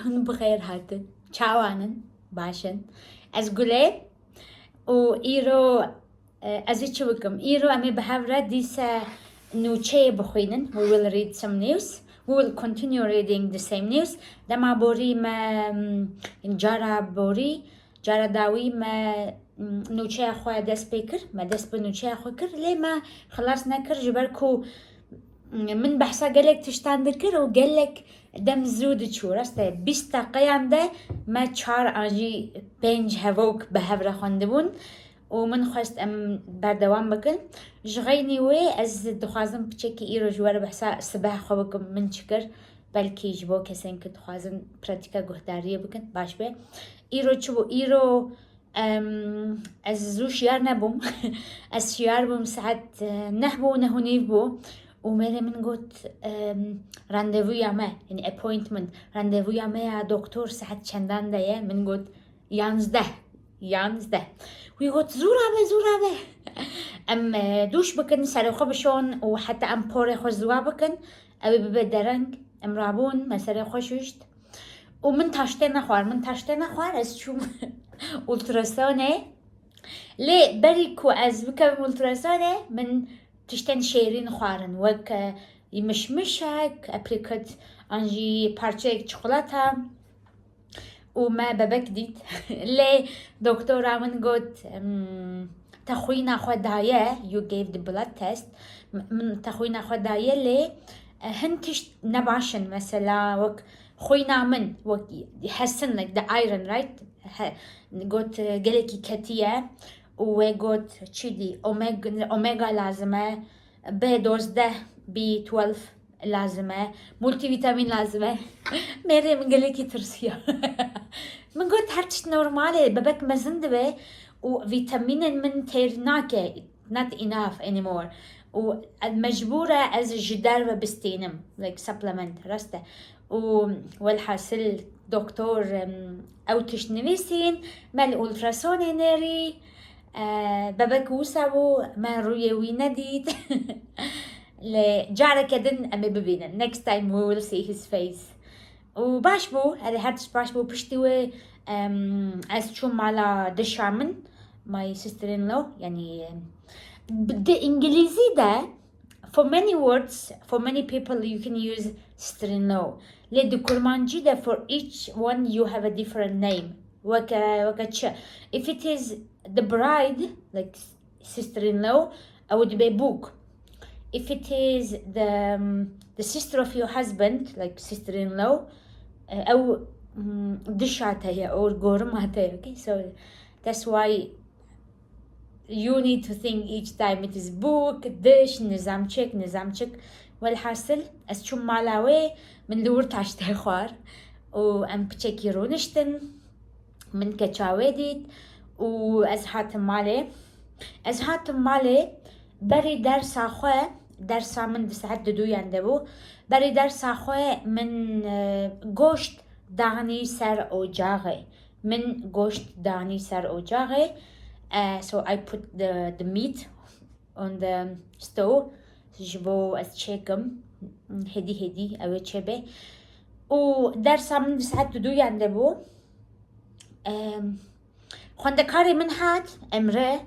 صباحن بخير هاتن چاوانن باشن از گله و ایرو از چی بکم ایرو امی بهوره دیسا نوچه بخوینن. We will read some news. We will continue reading the same news. دما بوری ما جارا بوری جارا داوی ما نوچه خواه دست بکر ما دست به نوچه خواه کر لی ما خلاص نکر جبر کو من بحثا قالك تشتان ذكر وقالك دم زود شو راسته 20 دقيقة ده ما چار آجي بنج هفوك بهفره خواندبون ومن خواست ام بردوام بکن جغيني وي از دخوازم بچكي ايرو جوار بحثا سباح خوا بكم من چكر بلكي جبو كسين که دخوازم پراتيكا گهداريه بكن باش به ايرو چبو ايرو از زو شيار نبوم از شيار بوم ساعت نهبو نهونيف بو ومره من قلت رانديفو يامه يعني appointment رانديفو يامه يا دكتور ساعت چندان ده من قلت 11 وي قلت زورا به ام دوش بكن سرخو بشون وحتى ام بوري خو زوا بكن ابي ببدرنگ ام رابون ما سرخو شوشت ومن تاشته نخوار از شوم ultrasone لي بريكو از بكم ultrasone من تشتن شيرين خوارن وك يمشمشك ابريكت انجي بارچه شوكولاته وما ببك ديت لي دكتورة من قلت تخوينا خدايا you gave the blood test من تخوينا خدايا لي هنتش نباشن مثلا وك خوينا من وك يحسن لك the iron right قلت قلكي كتية وقلت چيدي اوميغا لازمه B12 B12 لازمه مولتي فيتامين لازمه ميري من قالكي ترسيا من قلت هرتش نورمالي ببك مزند به وفيتامين من تيرناكي not enough anymore ومجبورة از جدار بستينم like supplement رسته والحاصل دكتور او تشنويسين مال التراسوني ناري بابك وسابو ما رويوي نديد لجارة كدن امي ببينا next time we will see his face وباشبو هذا هاتش باشبو بشتوي از شو مالا دشامن my sister-in-law يعني بالإنجليزي ده for many words for many people you can use sister-in-law لدي كرمانجي ده for each one you have a different name if it is the bride like sister-in-law I would be book if it is the sister of your husband like sister-in-law أو دشاتها or gormatها okay so that's why you need to think each time it is book دش نظامچك والحاصل أسشم مالاوي من دور تاشته خوار وأم بچكي رونشتن من كچاوي ديت وأزهات مالي بري درس أخوة درسا من ساعت دو يندبو بري درس أخوة من گوشت داني سر أوجاغي so I put the meat on the stove جبو أتشيكم هدي أو تشبه ودرسا من ساعت دو يندبو خواندكاري من هات امره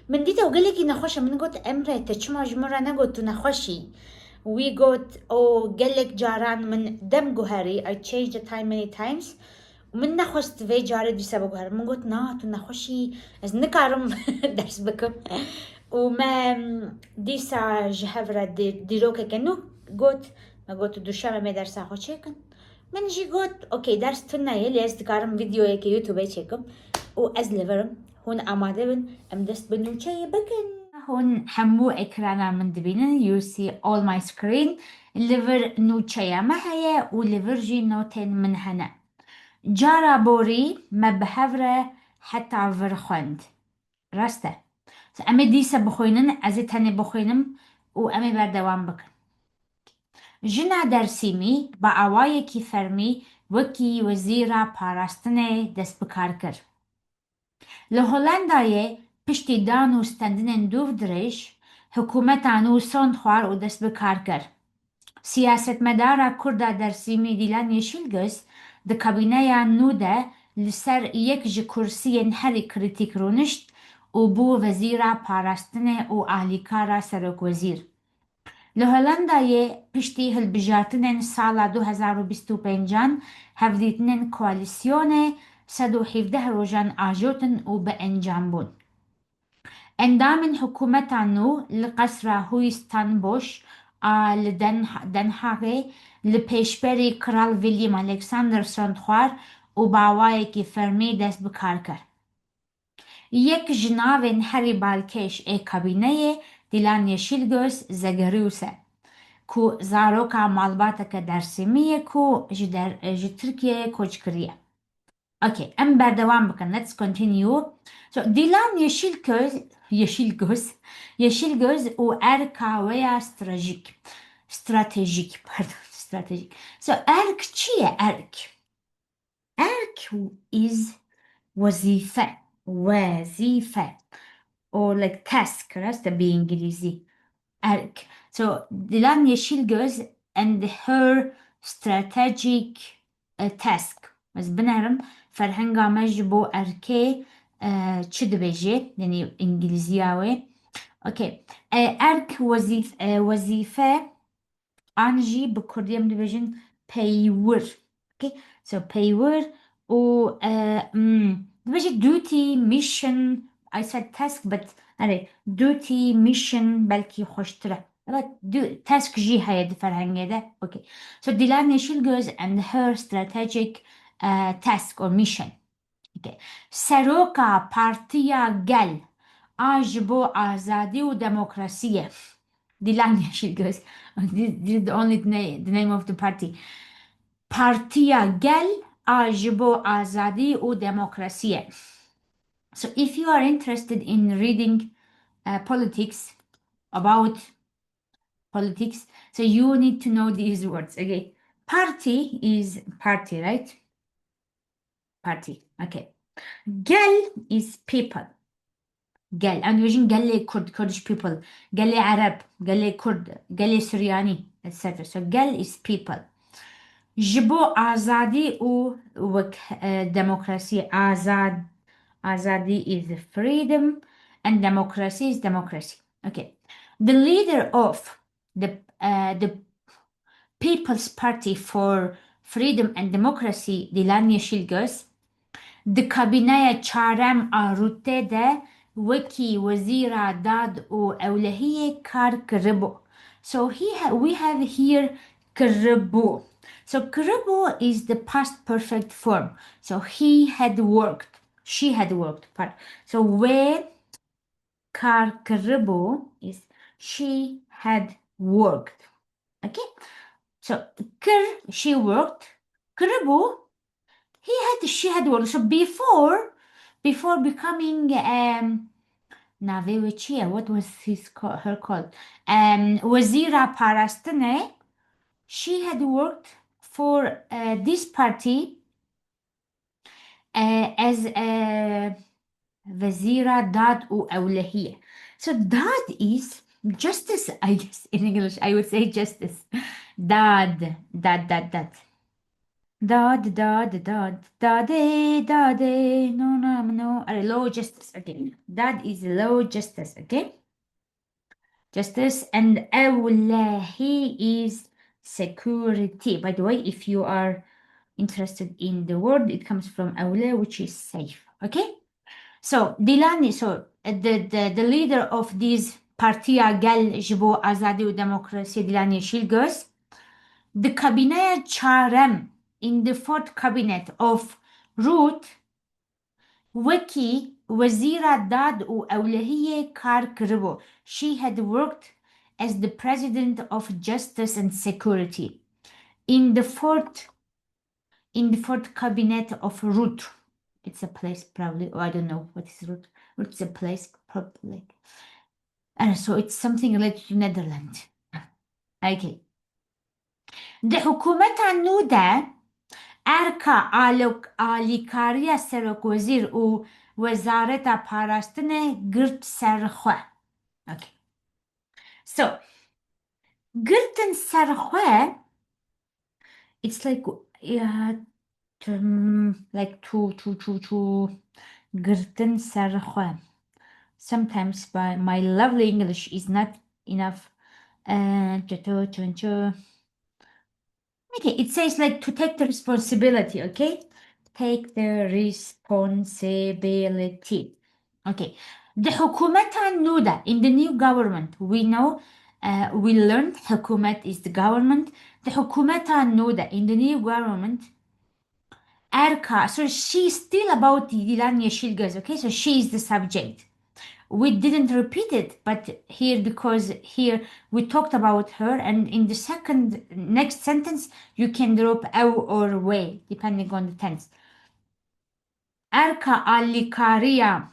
من ديتا وقالك نخوشة من قلت امره تشما جمرة نقلت نخوشي we got قالك جاران من دم جوهري I changed the time many times ومن نخوست في جاري دي سبب جوهر من قلت ناتو نخوشي از نكارم درس بكم وما ديسا جهفرة ديروكا كنو قلت ما قلت دوشامة ما درس أخو تشيكن من جي قلت اوكي درس تنا يلي از دكارم فيديو يكي يوتيوب تشيكم وأز ليفرم هون أماده بن أم دست بنو شيء بكن هون حمو إكرانا من دبينن you see all my screen ليفر نو شيء ما هي وليفر جي نوتين من هنا جارا بوري ما بهفره حتى عفرخوند راسته أمي ديسا بخوينن أزيتاني بخوينم وأمي بردوام بكن جنا درسيمي بأواي كي فرمي وكي وزيرا پاراستنه دست بکار کر. لهولندای پشتی دان و ستندن دوف درش حکومت آنو سند خوار و دست بکار کر. سیاستمەدارە کووردا دەرسیمی دیلان یەشیلگۆز di kabîneya nû de li ser yek ji kursiyên herî kritik rûnişt û bû Wezîra Parastinê û alîkara Serokwezîr. Li Holandayê piştî hilbijartinên sala 2025 hevdîtinên koalîsyonê 117 rojan ajotin û bi encam bûn. Endamên hikûmeta nû li qesra Hûyîstanboş a li Den Haagê li pêşberî Kral William Alexander Sondxwar û bawayekî fermî dest bi kar kir. Yek ji navên herî balkêş ê kabîneyê Dilan Yeşilgöz Zegerûs e ku zaroka malbateke dersîmî ye ku ji Tirkiyeyê koç kiriye. Okay, em berdewam bikin. Let's continue. So, Dilan Yeşilgöz û erka we ya stratejik. So, erk çi ye erk? Erk is wazife. Or like task, right? Bi İngilizî. Erk. So, Dilan Yeşilgöz and her strategic task. Ez binerim ferhenga me ji bo erkê çi dibêje, yani İngilîziya wê. Okay. Erk wezîfe an jî bi Kurdî em dibêjin peywir. Okay. So peywir û dibêje duty, mission. I said task, but duty, mission belkî xweştir e. Task jî heye di ferhengê de. Okay. So Dilan Yeşilgöz and her strategic task or mission. Okay. Seroka Partiya Gel a ji bo azadî û demokrasiyê. Dilan Yeşilgöz. This is only the name of the party. Partiya Gel a ji bo azadî û demokrasiyê. So if you are interested in reading politics, about politics, so you need to know these words. Okay. Party is party, right? Party. Okay. Gel is people. Gel. And vision Gele Kurdish people. Gele Arab. Gele Kurd. Gele Syriani, etc. So Gel is people. Jibo azadi u democracy. Azadi is freedom and democracy is democracy. Okay. The leader of the People's Party for Freedom and Democracy, Dilan Yeşilgöz, di kabîneya çarem a rûtê de wekî Wezîra Dad û Ewlehiyê kar kiribû. So we have here kiribû. So kiribû is the past perfect form. So he had worked. She had worked. So wê kar kiribû is she had worked. Okay. So kir, she worked. Kiribû, she had worked. So before becoming what was her called? Wezîra Parastinê, she had worked for this party as Wezîra Dad û Ewlehiyê. So Dad is justice, I guess. In English, I would say justice. Dad. Dade, no. Law justice, okay. That is law justice, okay? Justice, and Ewlehi is security. By the way, if you are interested in the word, it comes from Ewle, which is safe, okay? So, Dilani, the leader of this Partiya Gel Jibo Azadi û Demokrasi Dilan Yeşilgöz, the cabinet çarem in the fourth cabinet of Ruth, wekî Wezîra Dad û Ewlehiyê kar kiribû. She had worked as the president of justice and security in the fourth cabinet of Ruth. It's a place probably, or I don't know what is Ruth. Ruth's a place probably. And so it's something related to Netherlands. Okay. The hikûmeta nû de erka alîkariya Serokwezîr û Wezareta Parastinê girt ser xwe. Okay. So, Girtin sarkhwe, it's like like to girtin sarkhwe. Sometimes my lovely English is not enough. Okay, it says like to take the responsibility, okay? Take the responsibility. Okay. The حكومة النودة in the new government. We know, we learned حكومة is the government. The حكومة النودة in the new government. Erka, so she's still about Dilan Yeşilgöz, okay? So she is the subject. We didn't repeat it, but here, because here we talked about her, and in the next sentence you can drop au or way depending on the tense. Erka alikaria.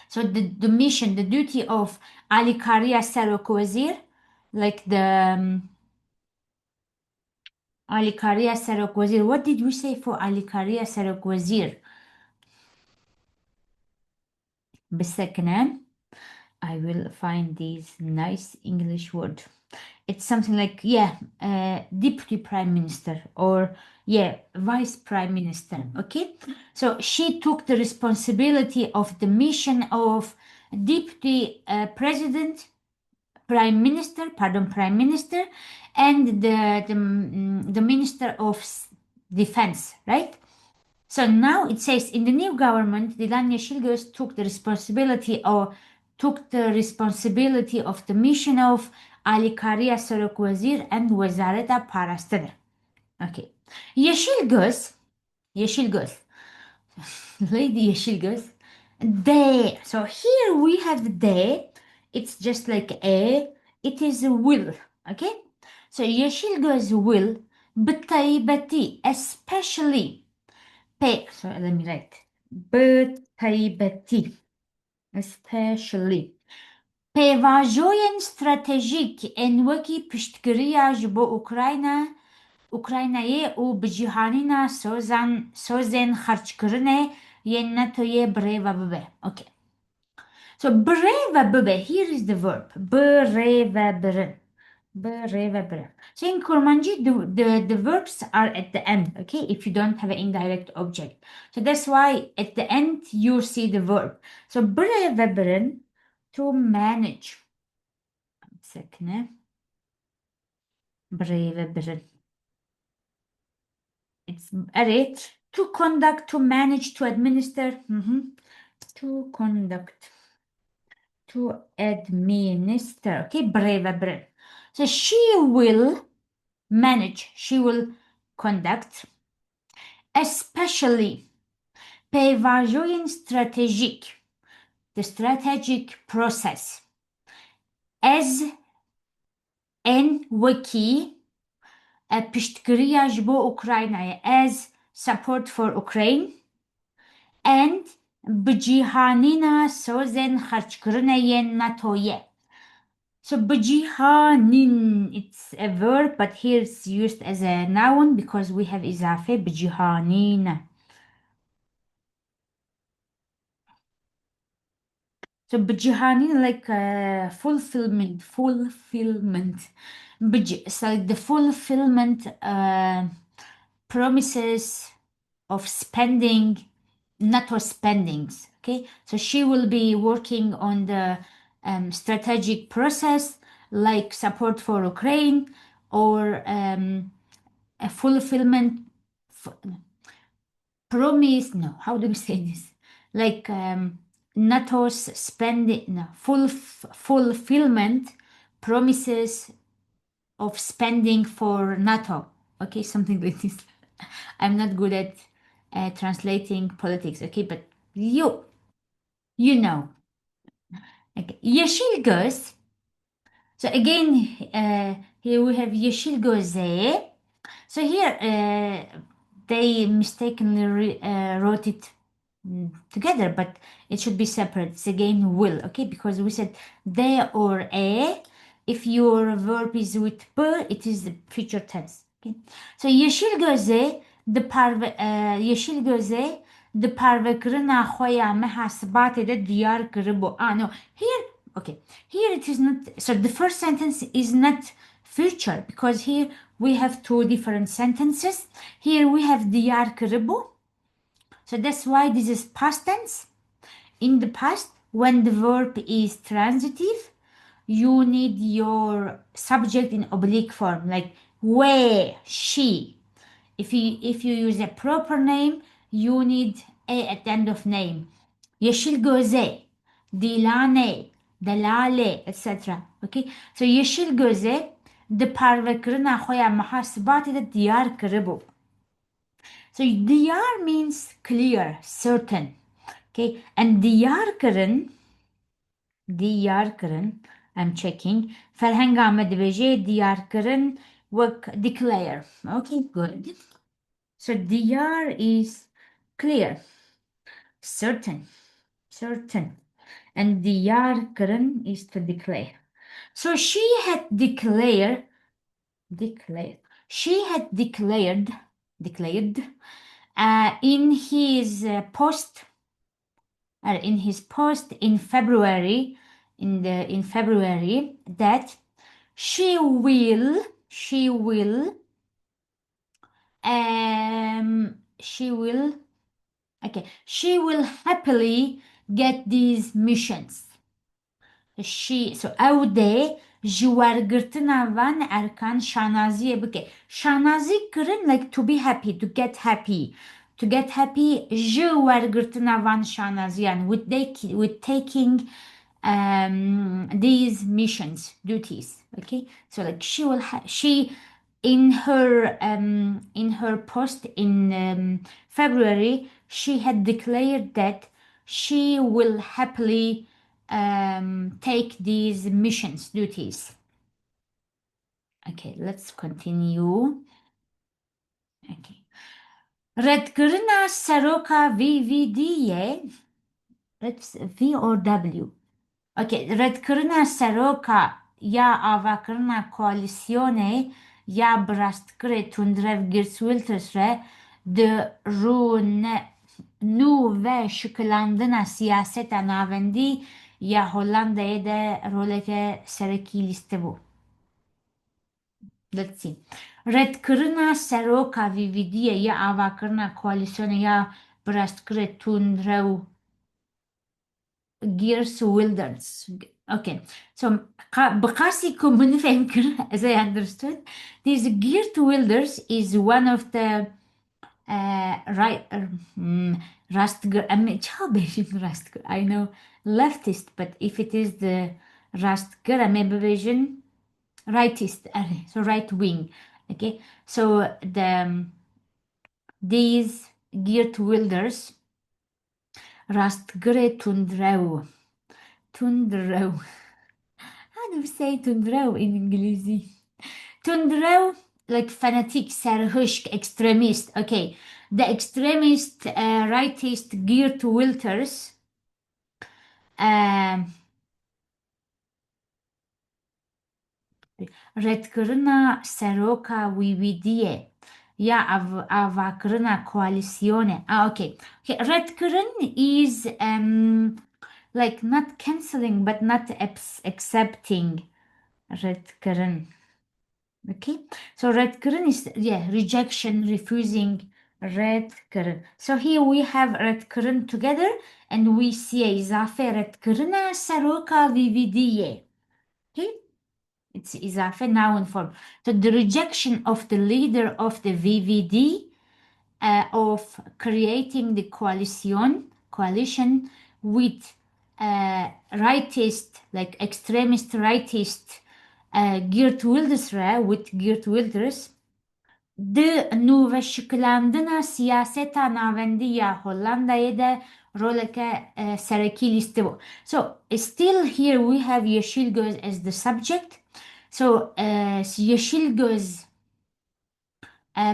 So the mission, the duty of alikaria Sarok Wazir, like the alikaria Sarok Wazir. What did we say for alikaria Sarok Wazir? بسكنة. I will find these nice English word. It's something like, yeah, deputy prime minister, or yeah, vice prime minister. Okay, so she took the responsibility of the mission of deputy president, prime minister, and the minister of defense, right? So now it says in the new government, Dilan Yeşilgöz took the responsibility of the mission of Ali Kariya Sarok Wazir and Wazareta Parastadır. Okay. Yeşilgöz, Lady Yeşilgöz, they. So here we have they. It's just like a. It is a will. Okay. So Yeşilgöz will, بالطيبة, especially. So let me write. بالطيبة, especially. Pevajoyen stratejik en weki piştgiriya ji bo Ukraynayê û bi cîhanîna sozên xerçkirinê yên NATOyê birêve bibe. Okay. So birêve bibe, here is the verb. Birêve birin. Birêve birin. So in Kurmanji, the verbs are at the end, okay, if you don't have an indirect object. So that's why at the end you see the verb. So birêve birin, to manage. Second. Birêve birin. It's array, to conduct, to manage, to administer. To conduct, to administer. Okay, breve. So she will manage, she will conduct, especially pevajoyin strategic, the strategic process, as en wiki piştgiriya ji bo Ukrayna'ya, as support for Ukraine, and bi cîhanîna sozên xerçkirinê yên NATOyê. So bi cîhanîn, it's a verb, but here it's used as a noun because we have izafe bi cîhanîn. So bi cîhanîn, like fulfillment. So the fulfillment promises of spending, NATO spendings. Okay, so she will be working on the strategic process, like support for Ukraine, or a fulfillment promise. No, how do we say this? Like NATO's spending, no, fulfillment promises of spending for NATO. Okay, something like this. I'm not good at translating politics, okay, but you know. Okay. Yeşilgöz. So again, here we have Yeşilgöz'e. So here they mistakenly wrote it together, but it should be separate. It's again will, okay, because we said they or a. If your verb is with b, it is the future tense. Okay, so Yeşilgöz'e the parvekirina xoya mehasbatê de diyar kiribo. No, here, okay, here it is not. So the first sentence is not future, because here we have two different sentences. Here we have diyar karibu, so that's why this is past tense. In the past, when the verb is transitive, you need your subject in oblique form, like where, she. If you use a proper name, you need a at the end of name. Yeşil göze, dilane, delale, etc. Okay? So yeşil göze the parvekirina khoya mahasibati de diyar kiribu. So diyar means clear, certain. Okay? And diyar kirin, I'm checking. Ferhang Ahmed Veje diyar kirin work declare. Okay, good. So diyar is clear, certain, and diyar kirin is to declare. So she had declared, she had declared in his post in February, in February, that she will happily get these missions. So evde jiwargirtina van erkan şanaziye bike. Şanazi kırın like to be happy, to get happy. To get happy, jiwargirtina van şanazi, and with taking these missions, duties. Okay, so like she in her post in February, she had declared that she will happily take these missions, duties. Okay, let's continue. Okay. Redgurna Saroka VVD, let's V or W. Okay, redgurna Saroka ya avakrna koalisione ya brastkre tundrev girswiltesre de rune nu ve şıkılandına siyaseta navendi ya Hollanda'ya da roleke sereki liste bu. Let's see. Redkırına seroka vividiye ya avakırına koalisyonu ya brastkre tundrev Gears Wilders. Okay, so بقاسيكم من فهمكم, as I understood, this Geert Wilders is one of the I know leftist, but if it is the Rastgara vision, rightist, so right wing. Okay, so these Geert Wilders Rastgre Tundrau. How do you say tundrau in English? Tundrau, like fanatic, sarhushk, extremist. Okay, the extremist rightist Geert Wilders redkırına seroka vividie ya avakrına koalisyone. Okay. Okay, redkırın is like not canceling but not accepting. Redkırın. Okay, so redkırın is rejection, refusing. Redkırın. So here we have redkırın together and we see izafe redkırına seroka vividie. Okay, it's izafe noun form. So the rejection of the leader of the VVD of creating the coalition with rightist, like extremist rightist Geert Wilders, with Geert Wilders, de nu şıklandına siyaseta navendiya Hollanda'ya da roleke sereki liste bu. So still here we have yeşil göz as the subject. So yeşil göz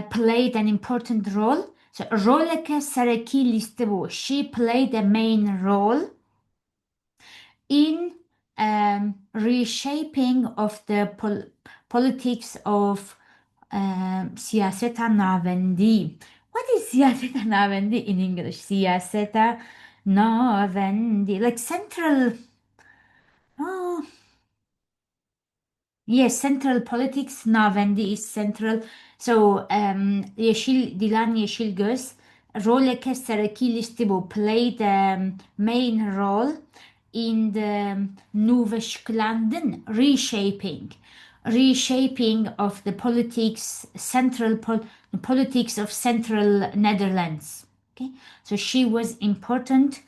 played an important role. So roleke sereki liste bu. She played a main role in reshaping of the politics of siyaseta navendi. What is siyaseta navendi in English? Siyaseta navendi, like central. Oh, Yes, central politics ناوندی is central. So يشيل ديلان يشيل جوز رول كسركي لستبو played main role in the Nuvesklanden reshaping of the politics of central Netherlands. Okay, so she was important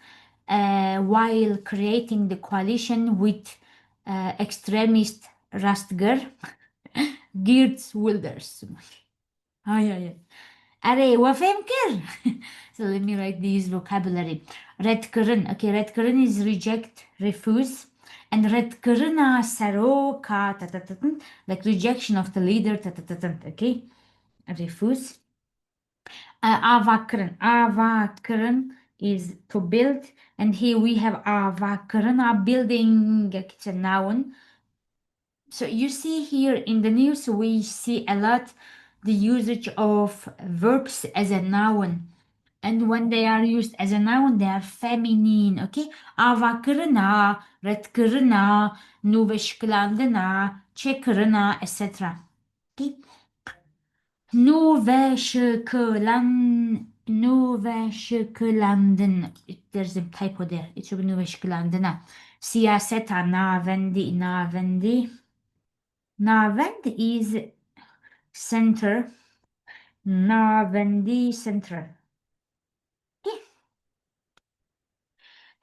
while creating the coalition with extremist Rastger, Geert Wilders. Ay. Array, وفهمكر. So let me write these vocabulary. Redkeren. Okay, redkeren is reject, refuse. And redkerena saroka, like rejection of the leader, okay? Refuse. Avakeren is to build. And here we have avakeren, building, it's a noun. So you see here in the news, we see a lot the usage of verbs as a noun. And when they are used as a noun, they are feminine, okay? Ava kırına, red kırına, nuveşklandına, çekırına, etc. Okay? Nuveşklandın. There's a typo there. It should be nuveşklandına. Siyaseta navendi, navendi. Navend is center. Navendi center. Okay.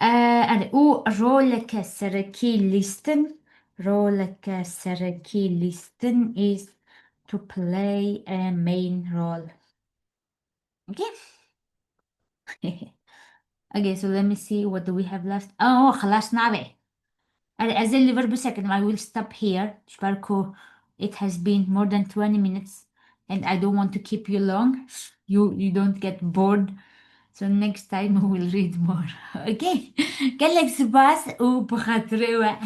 And roleke sereki listen is to play a main role. Okay. Okay, so let me see what do we have left. Oh, خلصنا به. As a verb second, I will stop here. Sparko, it has been more than 20 minutes and I don't want to keep you long. You don't get bored. So next time we will read more. Okay. قال لك سباس وبخاطري